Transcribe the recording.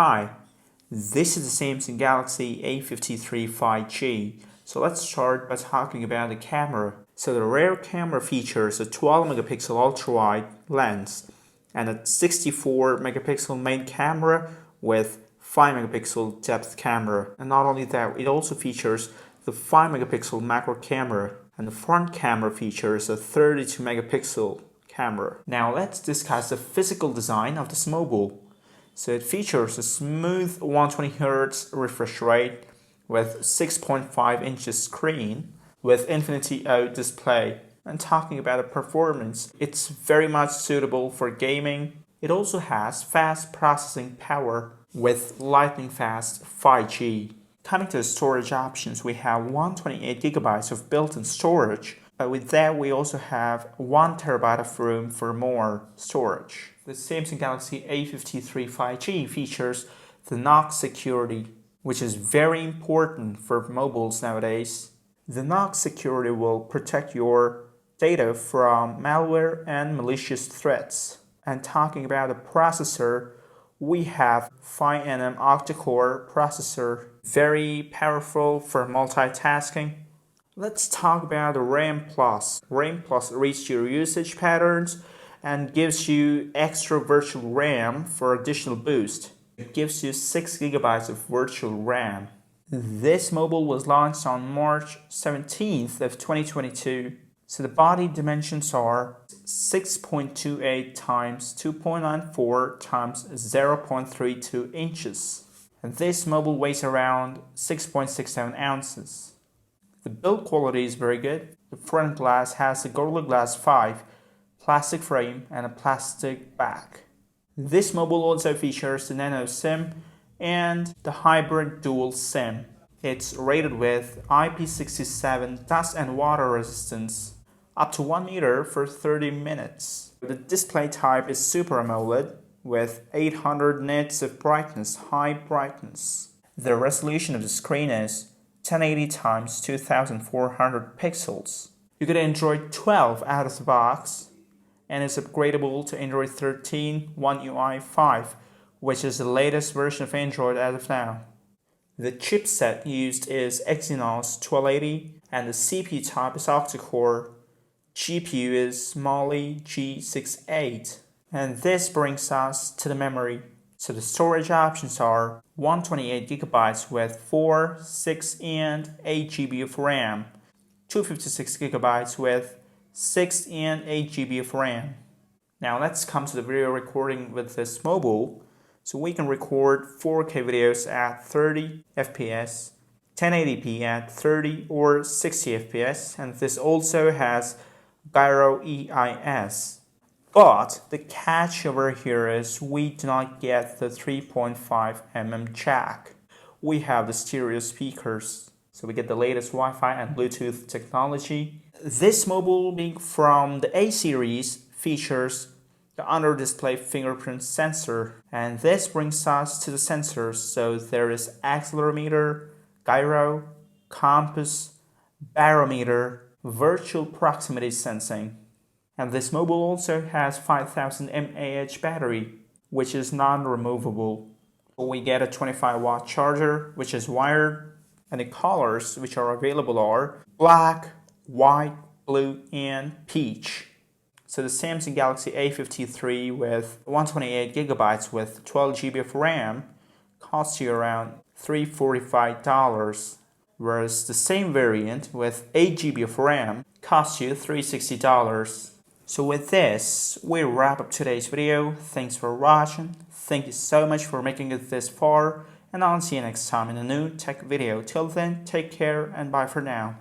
Hi, this is the Samsung Galaxy A53 5G. So let's start by talking about the camera. So the rear camera features a 12 megapixel ultra-wide lens and a 64 megapixel main camera with 5 megapixel depth camera. And not only that, it also features the 5 megapixel macro camera, and the front camera features a 32 megapixel camera. Now let's discuss the physical design of this mobile. So it features a smooth 120Hz refresh rate with 6.5 inches screen with Infinity O display. And talking about the performance, it's very much suitable for gaming. It also has fast processing power with lightning fast 5G. Coming to the storage options, we have 128GB of built-in storage, but with that we also have 1TB of room for more storage. The Samsung Galaxy A53 5G features the knock security, which is very important for mobiles nowadays. The knock security will protect your data from malware and malicious threats. And talking about the processor, we have 5nm octa-core processor, very powerful for multitasking. Let's talk about the RAM Plus. RAM Plus reads your usage patterns and gives you extra virtual RAM for additional boost. It gives you 6GB of virtual RAM. This mobile was launched on March 17th of 2022. So the body dimensions are 6.28 times 2.94 times 0.32 inches. And this mobile weighs around 6.67 ounces. The build quality is very good. The front glass has a Gorilla Glass 5 plastic frame and a plastic back. This mobile also features the Nano SIM and the hybrid dual SIM. It's rated with IP67 dust and water resistance, up to 1 meter for 30 minutes. The display type is Super AMOLED with 800 nits of brightness, high brightness. The resolution of the screen is 1080 x 2400 pixels. You get Android 12 out of the box, and it's upgradable to Android 13 One UI 5, which is the latest version of Android as of now. The chipset used is Exynos 1280, and the CPU type is octa-core. GPU is Mali G68. And this brings us to the memory. So the storage options are 128GB with 4, 6, and 8GB of RAM, 256GB with 6 and 8GB of RAM. Now let's come to the video recording with this mobile. So we can record 4K videos at 30 FPS, 1080p at 30 or 60 FPS, and this also has Gyro EIS. But the catch over here is we do not get the 3.5mm jack. We have the stereo speakers, so we get the latest Wi-Fi and Bluetooth technology. This mobile, being from the A series, features the under-display fingerprint sensor. And this brings us to the sensors. So there is accelerometer, gyro, compass, barometer, virtual proximity sensing. And this mobile also has 5000 mAh battery, which is non-removable. We get a 25-watt charger, which is wired, and the colors which are available are black, white, blue, and peach. So the Samsung Galaxy A53 with 128GB with 12GB of RAM costs you around $345, whereas the same variant with 8GB of RAM costs you $360. So with this, we wrap up today's video. Thanks for watching. Thank you so much for making it this far, and I'll see you next time in a new tech video. Till then, take care and bye for now.